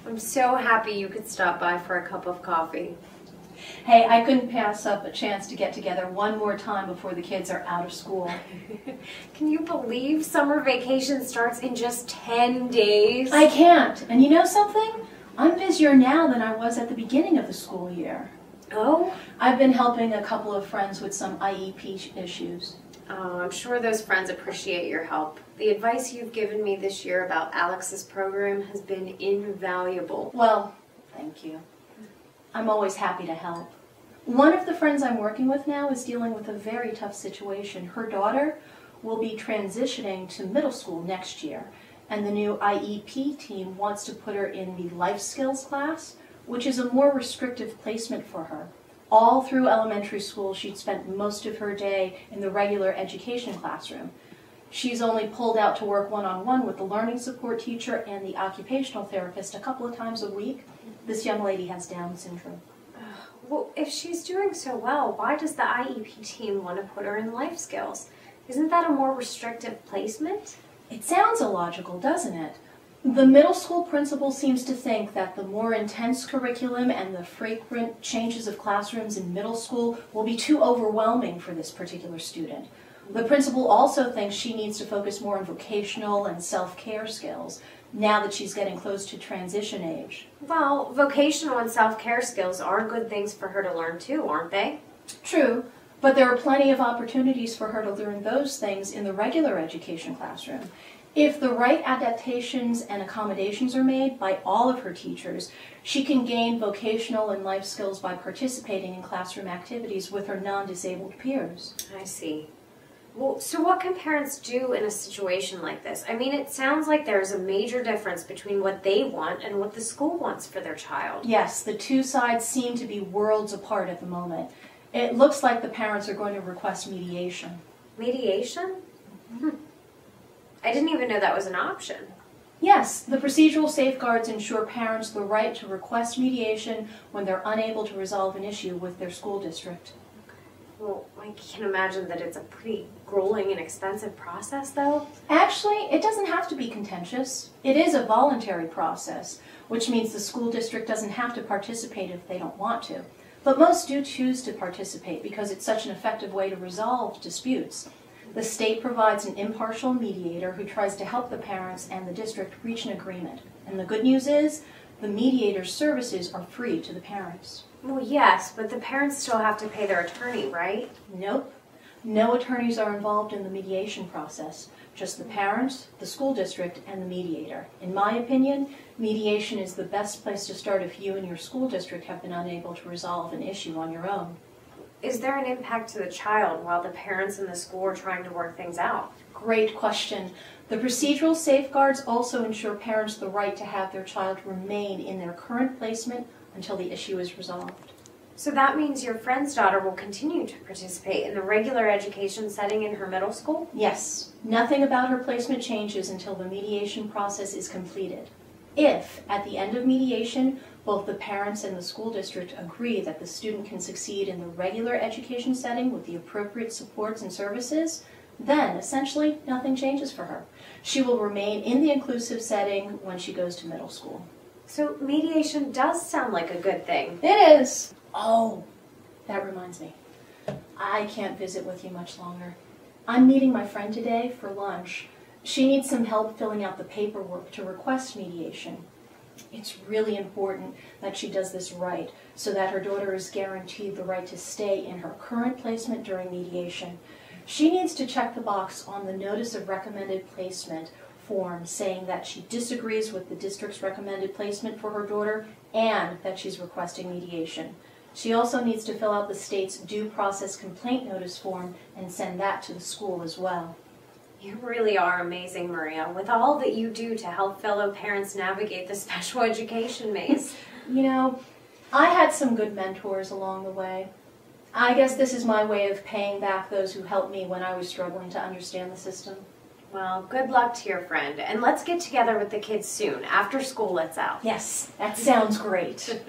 I'm so happy you could stop by for a cup of coffee. Hey, I couldn't pass up a chance to get together one more time before the kids are out of school. Can you believe summer vacation starts in just 10 days? I can't. And you know something? I'm busier now than I was at the beginning of the school year. Oh? I've been helping a couple of friends with some IEP issues. Oh, I'm sure those friends appreciate your help. The advice you've given me this year about Alex's program has been invaluable. Well, thank you. I'm always happy to help. One of the friends I'm working with now is dealing with a very tough situation. Her daughter will be transitioning to middle school next year, and the new IEP team wants to put her in the life skills class, which is a more restrictive placement for her. All through elementary school, she'd spent most of her day in the regular education classroom. She's only pulled out to work one-on-one with the learning support teacher and the occupational therapist a couple of times a week. This young lady has Down syndrome. Well, if she's doing so well, why does the IEP team want to put her in life skills? Isn't that a more restrictive placement? It sounds illogical, doesn't it? The middle school principal seems to think that the more intense curriculum and the frequent changes of classrooms in middle school will be too overwhelming for this particular student. The principal also thinks she needs to focus more on vocational and self-care skills now that she's getting close to transition age. Well, vocational and self-care skills are good things for her to learn too, aren't they? True, but there are plenty of opportunities for her to learn those things in the regular education classroom. If the right adaptations and accommodations are made by all of her teachers, she can gain vocational and life skills by participating in classroom activities with her non-disabled peers. I see. Well, so what can parents do in a situation like this? I mean, it sounds like there's a major difference between what they want and what the school wants for their child. Yes, the two sides seem to be worlds apart at the moment. It looks like the parents are going to request mediation. Mediation? I didn't even know that was an option. Yes, the procedural safeguards ensure parents the right to request mediation when they're unable to resolve an issue with their school district. Well, I can imagine that it's a pretty grueling and expensive process, though. Actually, it doesn't have to be contentious. It is a voluntary process, which means the school district doesn't have to participate if they don't want to. But most do choose to participate because it's such an effective way to resolve disputes. The state provides an impartial mediator who tries to help the parents and the district reach an agreement. And the good news is, the mediator's services are free to the parents. Well, yes, but the parents still have to pay their attorney, right? Nope. No attorneys are involved in the mediation process. Just the parents, the school district, and the mediator. In my opinion, mediation is the best place to start if you and your school district have been unable to resolve an issue on your own. Is there an impact to the child while the parents and the school are trying to work things out? Great question. The procedural safeguards also ensure parents the right to have their child remain in their current placement until the issue is resolved. So that means your friend's daughter will continue to participate in the regular education setting in her middle school? Yes. Nothing about her placement changes until the mediation process is completed. If, at the end of mediation, both the parents and the school district agree that the student can succeed in the regular education setting with the appropriate supports and services, then, essentially, nothing changes for her. She will remain in the inclusive setting when she goes to middle school. So mediation does sound like a good thing. It is. Oh, that reminds me. I can't visit with you much longer. I'm meeting my friend today for lunch. She needs some help filling out the paperwork to request mediation. It's really important that she does this right so that her daughter is guaranteed the right to stay in her current placement during mediation. She needs to check the box on the Notice of Recommended Placement form saying that she disagrees with the district's recommended placement for her daughter and that she's requesting mediation. She also needs to fill out the state's due process complaint notice form and send that to the school as well. You really are amazing, Maria, with all that you do to help fellow parents navigate the special education maze. You know, I had some good mentors along the way. I guess this is my way of paying back those who helped me when I was struggling to understand the system. Well, good luck to your friend, and let's get together with the kids soon, after school lets out. Yes, that sounds great.